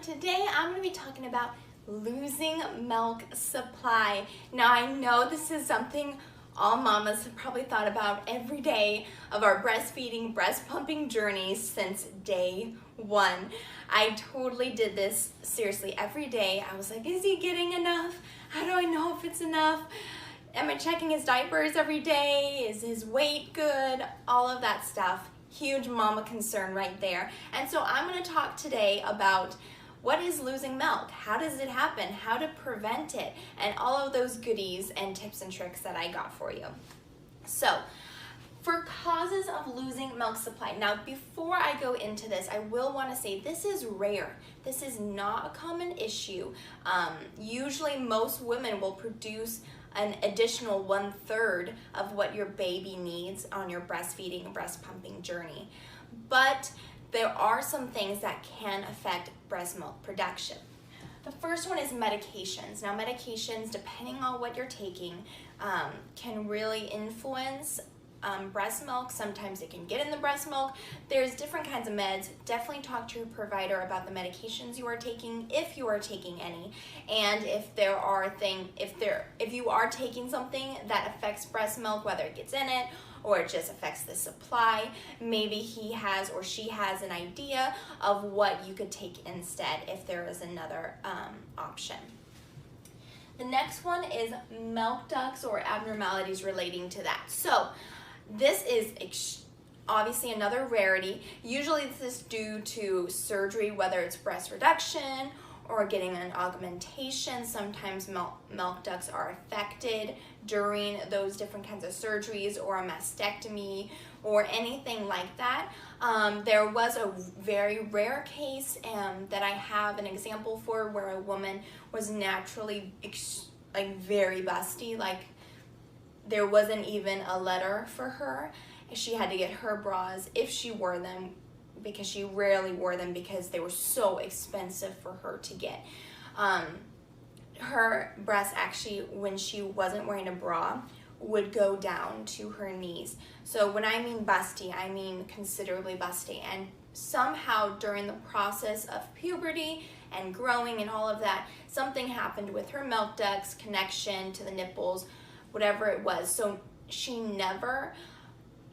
today I'm going to be talking about losing milk supply. Now I know this is something all mamas have probably thought about every day of our breastfeeding, breast pumping journey since day one. I totally did this seriously every day. I was like, is he getting enough? How do I know if it's enough? Am I checking his diapers every day? Is his weight good? All of that stuff. Huge mama concern right there. And so I'm going to talk today about what is losing milk? How does it happen? How to prevent it? And all of those goodies and tips and tricks that I got for you. So, for causes of losing milk supply. Now, before I go into this, I will want to say this is rare. This is not a common issue. Usually, most women will produce an additional 1/3 of what your baby needs on your breastfeeding and breast pumping journey. But there are some things that can affect breast milk production. The first one is medications. Now, medications, depending on what you're taking, can really influence breast milk. Sometimes it can get in the breast milk. There's different kinds of meds. Definitely talk to your provider about the medications you are taking, if you are taking any, and if you are taking something that affects breast milk, whether it gets in it or it just affects the supply. Maybe he has or she has an idea of what you could take instead if there is another option. The next one is milk ducts or abnormalities relating to that. So this is obviously another rarity. Usually this is due to surgery, whether it's breast reduction or getting an augmentation. Sometimes milk ducts are affected during those different kinds of surgeries or a mastectomy or anything like that. There was a very rare case that I have an example for where a woman was naturally very busty, there wasn't even a letter for her. She had to get her bras if she wore them, because she rarely wore them because they were so expensive for her to get. Her breasts actually, when she wasn't wearing a bra, would go down to her knees. So when I mean busty, I mean considerably busty. And somehow during the process of puberty and growing and all of that, something happened with her milk ducts, connection to the nipples, whatever it was. So she never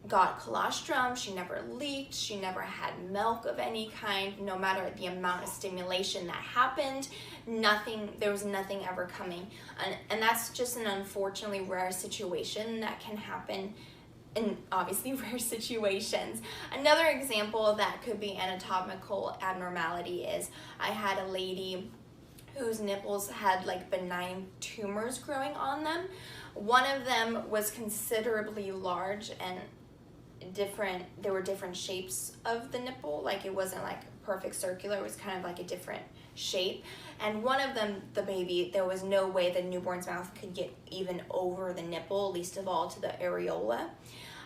got colostrum, she never leaked, she never had milk of any kind, no matter the amount of stimulation that happened, there was nothing ever coming. And that's just an unfortunately rare situation that can happen in obviously rare situations. Another example that could be anatomical abnormality is I had a lady whose nipples had benign tumors growing on them. One of them was considerably large and there were different shapes of the nipple. It wasn't perfect circular, it was kind of a different shape. And one of them, the baby, there was no way the newborn's mouth could get even over the nipple, least of all to the areola.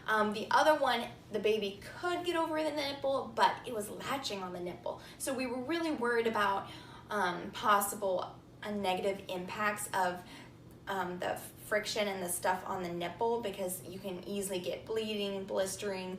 The other one, the baby could get over the nipple, but it was latching on the nipple. So we were really worried about possible negative impacts of the friction and the stuff on the nipple, because you can easily get bleeding, blistering,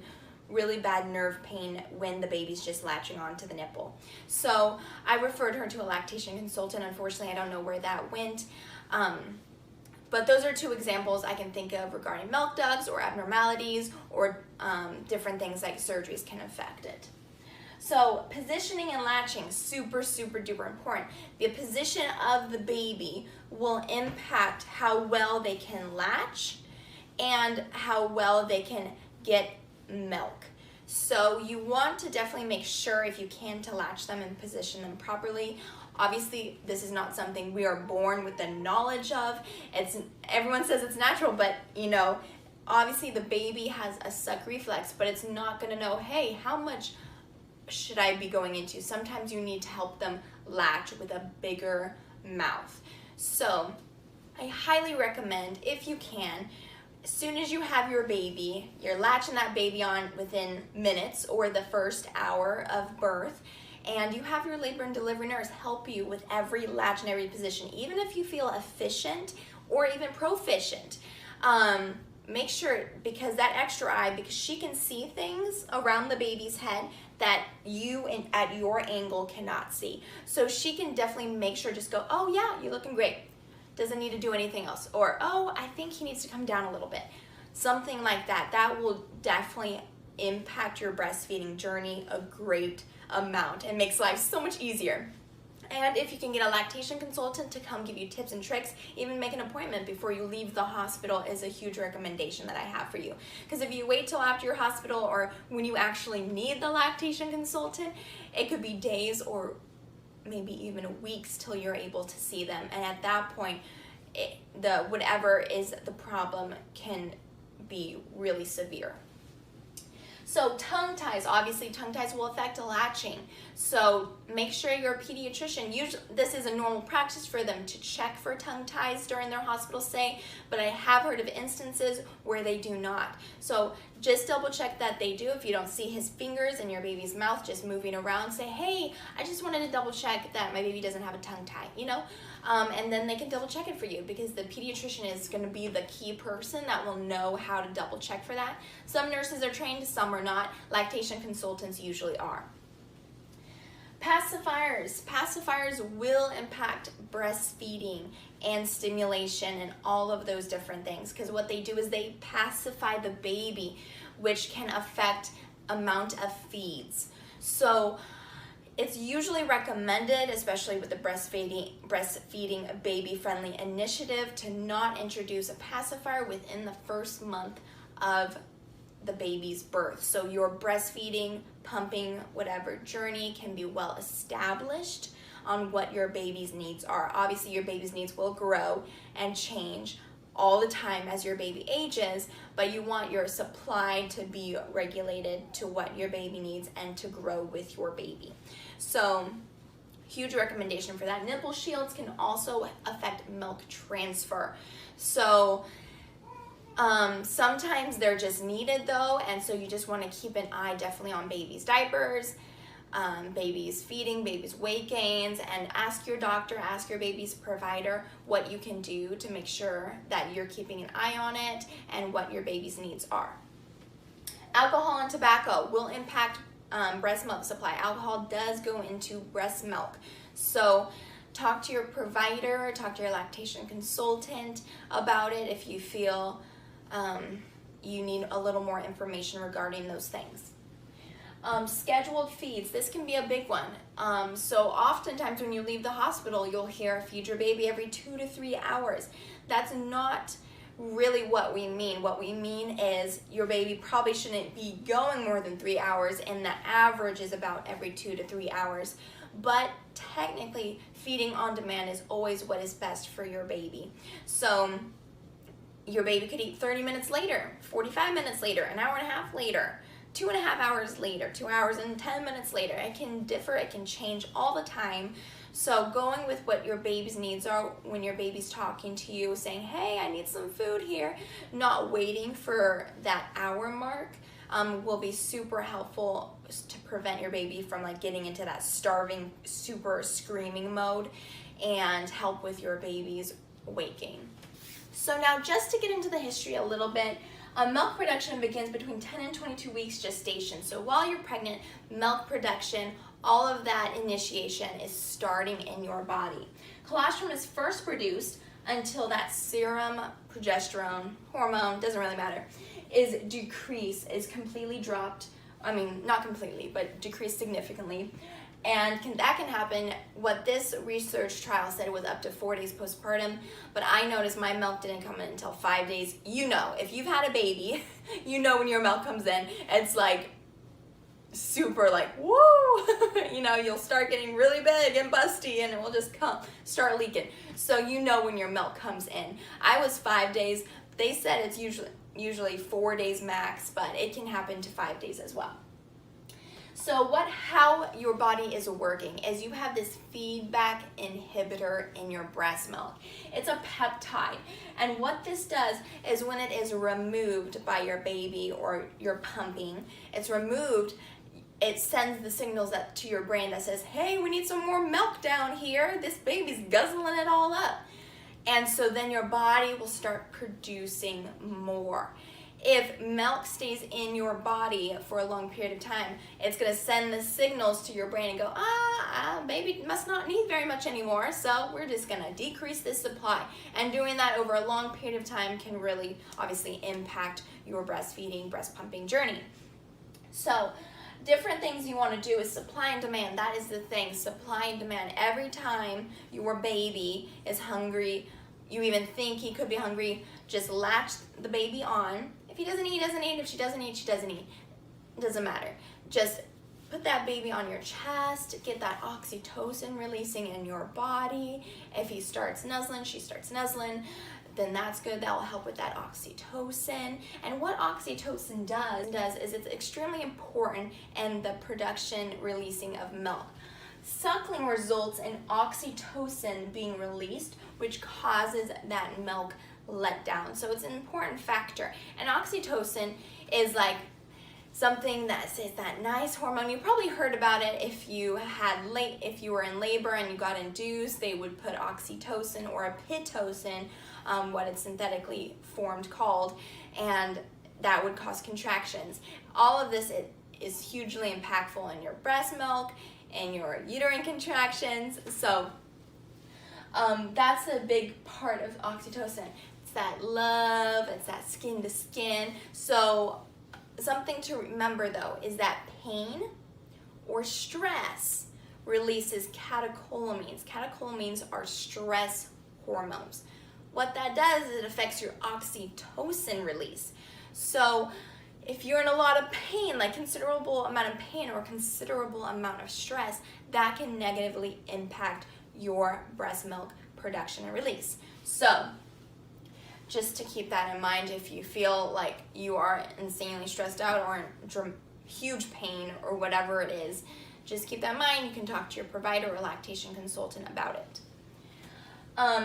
really bad nerve pain when the baby's just latching onto the nipple. So I referred her to a lactation consultant. Unfortunately, I don't know where that went. But those are two examples I can think of regarding milk ducts or abnormalities or different things like surgeries can affect it. So positioning and latching, super, super duper important. The position of the baby will impact how well they can latch and how well they can get milk. So you want to definitely make sure, if you can, to latch them and position them properly. Obviously, this is not something we are born with the knowledge of. Everyone says it's natural, but obviously the baby has a suck reflex, but it's not gonna know, hey, how much should I be going into? Sometimes you need to help them latch with a bigger mouth. So I highly recommend, if you can, as soon as you have your baby, you're latching that baby on within minutes or the first hour of birth, and you have your labor and delivery nurse help you with every latch and every position, even if you feel efficient or even proficient. make sure, because that extra eye, because she can see things around the baby's head that you at your angle cannot see. So she can definitely make sure, just go, oh yeah, you're looking great. Doesn't need to do anything else. Or, oh, I think he needs to come down a little bit. Something like that. That will definitely impact your breastfeeding journey a great amount and makes life so much easier. And if you can get a lactation consultant to come give you tips and tricks, even make an appointment before you leave the hospital is a huge recommendation that I have for you. Because if you wait till after your hospital or when you actually need the lactation consultant, it could be days or maybe even weeks till you're able to see them. And at that point, whatever is the problem can be really severe. So tongue ties, obviously tongue ties will affect latching. So make sure your pediatrician, usually this is a normal practice for them to check for tongue ties during their hospital stay, but I have heard of instances where they do not. So just double check that they do. If you don't see his fingers in your baby's mouth just moving around, say, hey, I just wanted to double check that my baby doesn't have a tongue tie, you know? And then they can double check it for you, because the pediatrician is going to be the key person that will know how to double check for that. Some nurses are trained, some are not. Lactation consultants usually are. Pacifiers. Pacifiers will impact breastfeeding and stimulation and all of those different things, because what they do is they pacify the baby, which can affect amount of feeds. So it's usually recommended, especially with the breastfeeding baby-friendly initiative, to not introduce a pacifier within the first month of the baby's birth. So your breastfeeding, pumping, whatever journey can be well established on what your baby's needs are. Obviously, your baby's needs will grow and change all the time as your baby ages, but you want your supply to be regulated to what your baby needs and to grow with your baby. So huge recommendation for that. Nipple shields can also affect milk transfer. So sometimes they're just needed though, and so you just want to keep an eye definitely on baby's diapers, baby's feeding, baby's weight gains, and ask your doctor, ask your baby's provider what you can do to make sure that you're keeping an eye on it and what your baby's needs are. Alcohol and tobacco will impact breast milk supply. Alcohol does go into breast milk. So talk to your provider, talk to your lactation consultant about it if you feel you need a little more information regarding those things. Scheduled feeds, this can be a big one. So oftentimes when you leave the hospital, you'll hear feed your baby every 2 to 3 hours. That's not really what we mean. What we mean is your baby probably shouldn't be going more than 3 hours, and the average is about every 2 to 3 hours. But technically, feeding on demand is always what is best for your baby. So your baby could eat 30 minutes later, 45 minutes later, an hour and a half later, 2.5 hours later, 2 hours and 10 minutes later. It can differ, it can change all the time. So going with what your baby's needs are when your baby's talking to you, saying, hey, I need some food here, not waiting for that hour mark, will be super helpful to prevent your baby from like getting into that starving, super screaming mode, and help with your baby's weight gain. So now just to get into the history a little bit, milk production begins between 10 and 22 weeks gestation. So while you're pregnant, milk production, all of that initiation is starting in your body. Colostrum is first produced until that serum progesterone hormone, doesn't really matter, is completely dropped. I mean, not completely, but decreased significantly. And that can happen, what this research trial said was up to 4 days postpartum, but I noticed my milk didn't come in until 5 days. You know, if you've had a baby, you know when your milk comes in, it's like super like, woo, you know, you'll start getting really big and busty and it will just start leaking. So you know when your milk comes in. I was 5 days. They said it's usually 4 days max, but it can happen to 5 days as well. So how your body is working is you have this feedback inhibitor in your breast milk. It's a peptide. And what this does is when it is removed by your baby or you're pumping, it's removed, it sends the signals to your brain that says, hey, we need some more milk down here. This baby's guzzling it all up. And so then your body will start producing more. If milk stays in your body for a long period of time, it's going to send the signals to your brain and go, baby must not need very much anymore, so we're just going to decrease this supply. And doing that over a long period of time can really obviously impact your breastfeeding, breast pumping journey. So different things you want to do is supply and demand. That is the thing, supply and demand. Every time your baby is hungry, you even think he could be hungry, just latch the baby on. If he doesn't eat, he doesn't eat. If she doesn't eat, she doesn't eat. It doesn't matter. Just put that baby on your chest, get that oxytocin releasing in your body. If he starts nuzzling, she starts nuzzling, then that's good. That will help with that oxytocin. And what oxytocin does is it's extremely important in the production releasing of milk. Suckling results in oxytocin being released, which causes that milk let down. So it's an important factor. And oxytocin is like something that says that nice hormone. You probably heard about it if you were in labor and you got induced, they would put oxytocin or a pitocin, what it's synthetically formed called, and that would cause contractions. All of this is hugely impactful in your breast milk and your uterine contractions. So that's a big part of oxytocin. It's that love, it's that skin to skin. So something to remember though is that pain or stress releases catecholamines. Catecholamines are stress hormones. What that does is it affects your oxytocin release. So if you're in a lot of pain, like considerable amount of pain or considerable amount of stress, that can negatively impact your breast milk production and release. So just to keep that in mind, if you feel like you are insanely stressed out or in huge pain or whatever it is, just keep that in mind. You can talk to your provider or lactation consultant about it.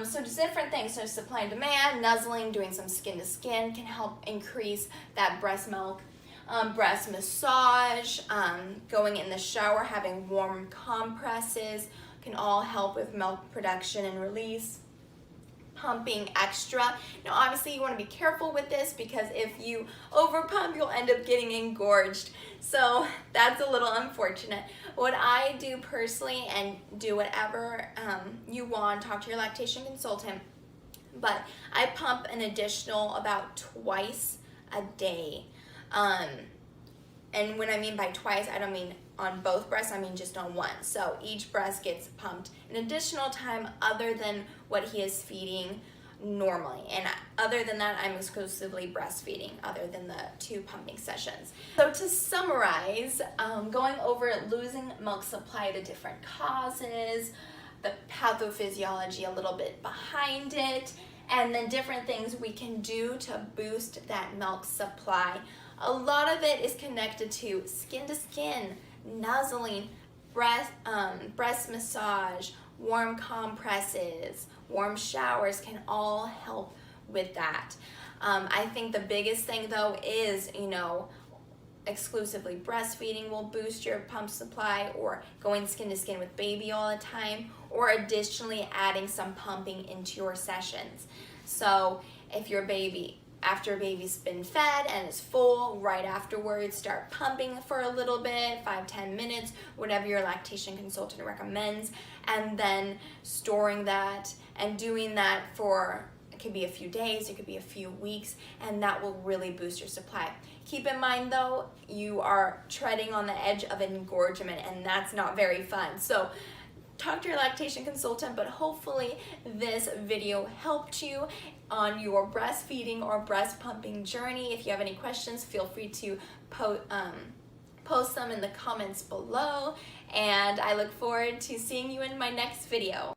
So just different things, so supply and demand, nuzzling, doing some skin to skin can help increase that breast milk. Breast massage, going in the shower, having warm compresses can all help with milk production and release. Pumping extra. Now obviously you want to be careful with this because if you overpump, you'll end up getting engorged. So that's a little unfortunate. What I do personally, and do whatever you want, talk to your lactation consultant, but I pump an additional about twice a day. And when I mean by twice, I don't mean on both breasts, I mean just on one. So each breast gets pumped an additional time other than what he is feeding normally. And other than that, I'm exclusively breastfeeding other than the 2 pumping sessions. So to summarize, going over losing milk supply, the different causes, the pathophysiology a little bit behind it, and then different things we can do to boost that milk supply. A lot of it is connected to skin to skin, nuzzling, breast massage, warm compresses, warm showers can all help with that. I think the biggest thing though is, exclusively breastfeeding will boost your pump supply, or going skin to skin with baby all the time, or additionally adding some pumping into your sessions. So if your baby, after baby's been fed and is full, right afterwards start pumping for a little bit, 5-10 minutes, whatever your lactation consultant recommends, and then storing that and doing that for, it could be a few days, it could be a few weeks, and that will really boost your supply. Keep in mind though, you are treading on the edge of engorgement, and that's not very fun. So talk to your lactation consultant, but hopefully this video helped you on your breastfeeding or breast pumping journey. If you have any questions, feel free to post them in the comments below, and I look forward to seeing you in my next video.